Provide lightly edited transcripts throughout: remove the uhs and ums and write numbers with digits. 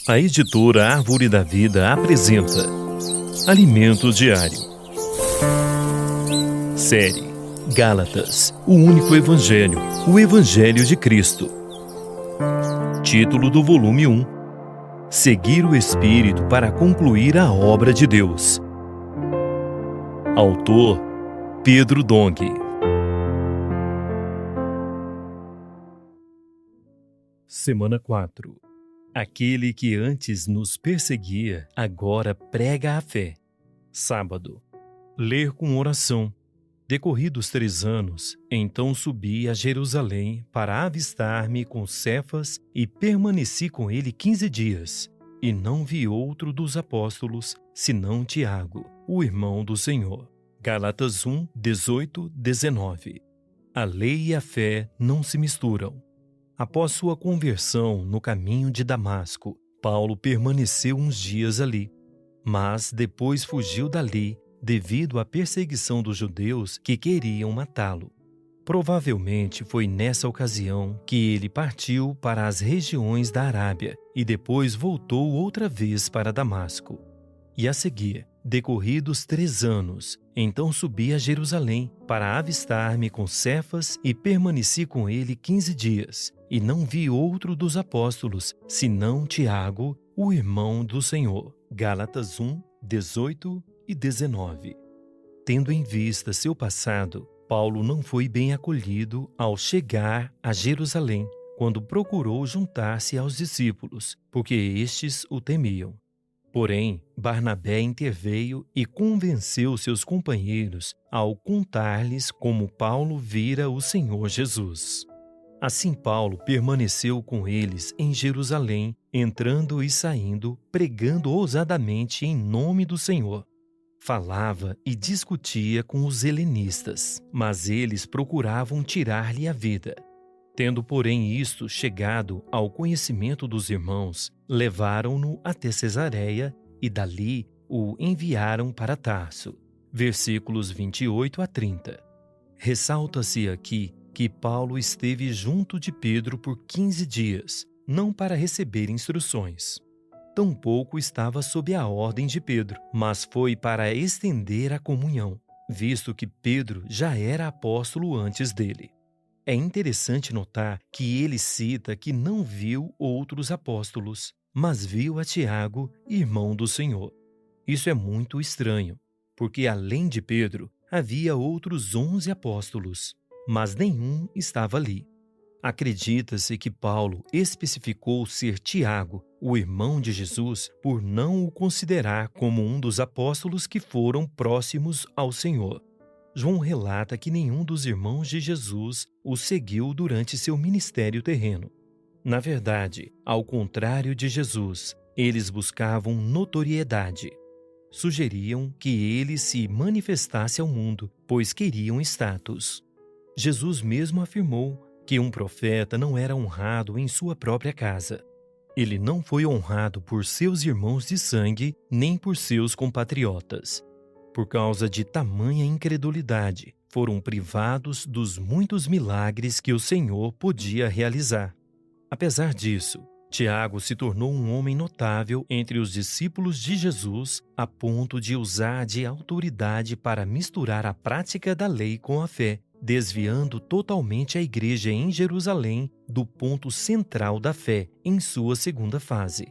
A editora Árvore da Vida apresenta Alimento Diário. Série Gálatas, o único Evangelho, o Evangelho de Cristo. Título do volume 1: Seguir o Espírito para concluir a obra de Deus. Autor: Pedro Dong. Semana 4. Aquele que antes nos perseguia, agora prega a fé. Sábado. Ler com oração. Decorridos 3 anos, então subi a Jerusalém para avistar-me com Cefas e permaneci com ele 15 dias. E não vi outro dos apóstolos, senão Tiago, o irmão do Senhor. Gálatas 1, 18, 19. A lei e a fé não se misturam. Após sua conversão no caminho de Damasco, Paulo permaneceu uns dias ali, mas depois fugiu dali devido à perseguição dos judeus que queriam matá-lo. Provavelmente foi nessa ocasião que ele partiu para as regiões da Arábia e depois voltou outra vez para Damasco. E a seguir, decorridos 3 anos, então subi a Jerusalém para avistar-me com Cefas e permaneci com ele 15 dias. E não vi outro dos apóstolos, senão Tiago, o irmão do Senhor. Gálatas 1, 18 e 19. Tendo em vista seu passado, Paulo não foi bem acolhido ao chegar a Jerusalém, quando procurou juntar-se aos discípulos, porque estes o temiam. Porém, Barnabé interveio e convenceu seus companheiros ao contar-lhes como Paulo vira o Senhor Jesus. Assim Paulo permaneceu com eles em Jerusalém, entrando e saindo, pregando ousadamente em nome do Senhor. Falava e discutia com os helenistas, mas eles procuravam tirar-lhe a vida. Tendo, porém, isto chegado ao conhecimento dos irmãos, levaram-no até Cesareia e dali o enviaram para Tarso. Versículos 28 a 30. Ressalta-se aqui que Paulo esteve junto de Pedro por 15 dias, não para receber instruções. Tampouco estava sob a ordem de Pedro, mas foi para estender a comunhão, visto que Pedro já era apóstolo antes dele. É interessante notar que ele cita que não viu outros apóstolos, mas viu a Tiago, irmão do Senhor. Isso é muito estranho, porque além de Pedro, havia outros 11 apóstolos, mas nenhum estava ali. Acredita-se que Paulo especificou ser Tiago, o irmão de Jesus, por não o considerar como um dos apóstolos que foram próximos ao Senhor. João relata que nenhum dos irmãos de Jesus o seguiu durante seu ministério terreno. Na verdade, ao contrário de Jesus, eles buscavam notoriedade. Sugeriam que ele se manifestasse ao mundo, pois queriam status. Jesus mesmo afirmou que um profeta não era honrado em sua própria casa. Ele não foi honrado por seus irmãos de sangue, nem por seus compatriotas. Por causa de tamanha incredulidade, foram privados dos muitos milagres que o Senhor podia realizar. Apesar disso, Tiago se tornou um homem notável entre os discípulos de Jesus, a ponto de usar de autoridade para misturar a prática da lei com a fé, desviando totalmente a igreja em Jerusalém do ponto central da fé em sua segunda fase.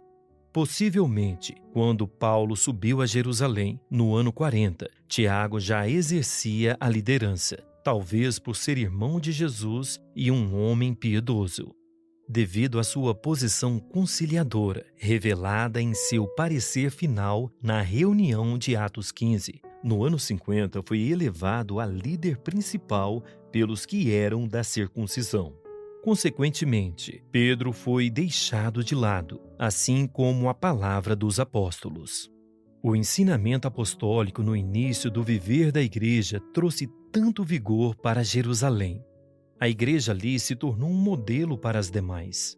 Possivelmente, quando Paulo subiu a Jerusalém, no ano 40, Tiago já exercia a liderança, talvez por ser irmão de Jesus e um homem piedoso. Devido à sua posição conciliadora, revelada em seu parecer final na reunião de Atos 15, no ano 50 foi elevado a líder principal pelos que eram da circuncisão. Consequentemente, Pedro foi deixado de lado, assim como a palavra dos apóstolos. O ensinamento apostólico no início do viver da igreja trouxe tanto vigor para Jerusalém. A igreja ali se tornou um modelo para as demais.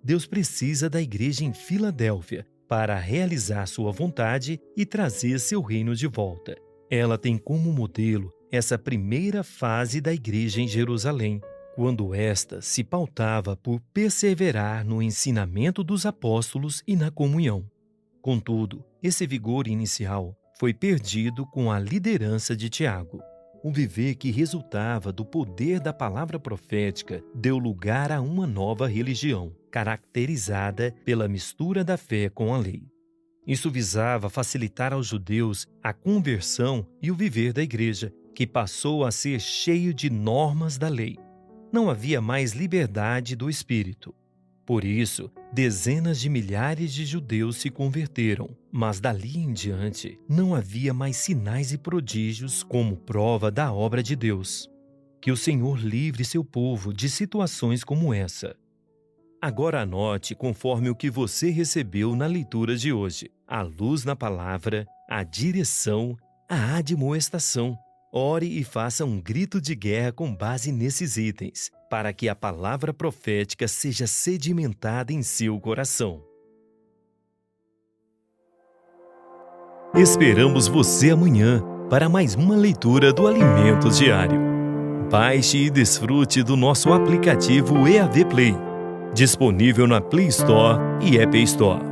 Deus precisa da igreja em Filadélfia para realizar sua vontade e trazer seu reino de volta. Ela tem como modelo essa primeira fase da igreja em Jerusalém, quando esta se pautava por perseverar no ensinamento dos apóstolos e na comunhão. Contudo, esse vigor inicial foi perdido com a liderança de Tiago. O viver que resultava do poder da palavra profética deu lugar a uma nova religião, caracterizada pela mistura da fé com a lei. Isso visava facilitar aos judeus a conversão e o viver da igreja, que passou a ser cheio de normas da lei. Não havia mais liberdade do espírito. Por isso, dezenas de milhares de judeus se converteram, mas dali em diante não havia mais sinais e prodígios como prova da obra de Deus. Que o Senhor livre seu povo de situações como essa. Agora anote conforme o que você recebeu na leitura de hoje: a luz na palavra, a direção, a admoestação. Ore e faça um grito de guerra com base nesses itens, para que a palavra profética seja sedimentada em seu coração. Esperamos você amanhã para mais uma leitura do Alimentos Diário. Baixe e desfrute do nosso aplicativo EAV Play, disponível na Play Store e App Store.